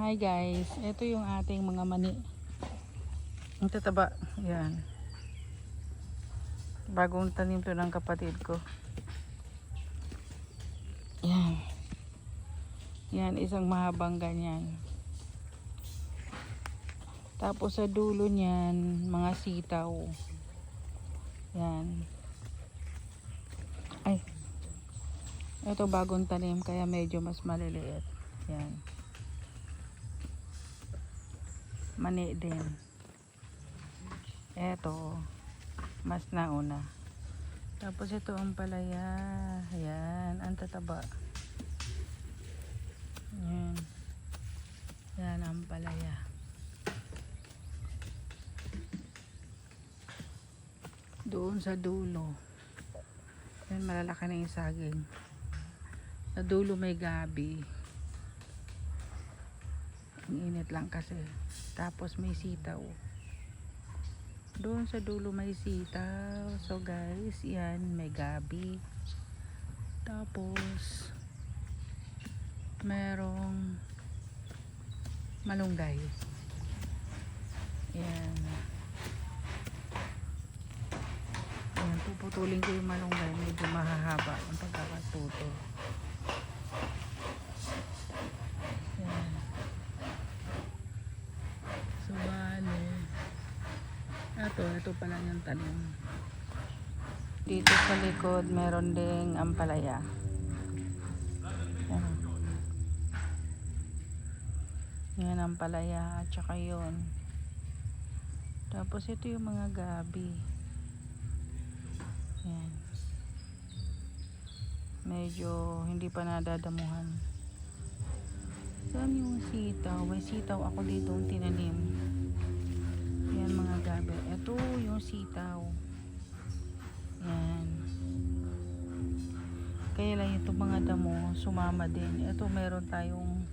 Hi guys, ito yung ating mga mani. Ang tataba, yan. Bagong tanim to ng kapatid ko. Yan. Yan, isang mahabang ganyan. Tapos sa dulo niyan, mga sitaw. Yan. Ay. Ito bagong tanim kaya medyo mas maliliit. Yan. Mani din. Eto, mas nauna. Tapos ito ang palaya. Ayan, ang tataba. Ayan. Yan ang palaya. Doon sa dulo. Yan, malalaki na yung saging. Sa dulo may gabi. Ang init lang kasi. Tapos may sitaw. Doon sa dulo may sitaw. So guys, yan, may gabi. Tapos merong malunggay. Yan. Yan, puputulin ko yung malunggay. Medyo mahahaba ang pagkakatuto. Yan. So bale, ito pala yung tanim. Dito sa likod meron ding ampalaya. Yan. Yan ang palaya at saka yun. Tapos ito yung mga gabi. Yan. Medyo hindi pa nadadamuhan. Saan yung sitaw? May sitaw ako dito ang tinanim. Yan mga gabi. Ito yung sitaw. Yan. Kaya lang itong mga damo sumama din. Ito meron tayong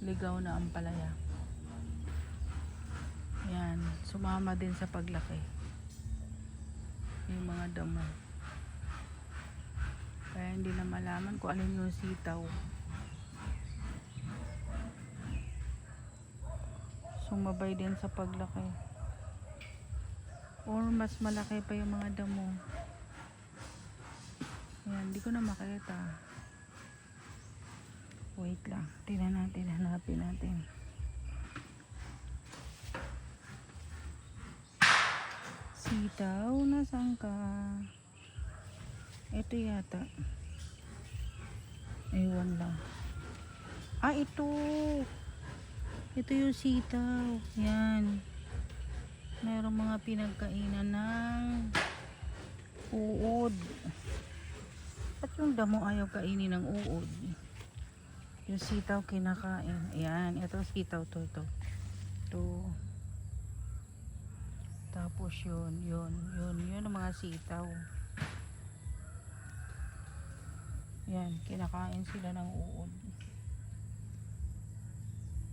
ligaw na ampalaya. Yan. Sumama din sa paglaki. Yung mga damo. Kaya hindi na malaman kung alin yung sitaw. Sumabay din sa paglaki. Or mas malaki pa yung mga damo. Yan, hindi ko na makita. Wait lang. Tingnan natin, hanapin natin. Sitaw, nasaan ka? Ito yata. Ewan lang. Ah, ito. Ito yung sitaw. Yan. Merong mga pinagkainan ng uod. At yung damo ayaw kainin ng uod. Yung sitaw kinakain. Ayan. Ito sitaw to. Ito. Tapos yun ang mga sitaw. Yan. Kinakain sila ng uod.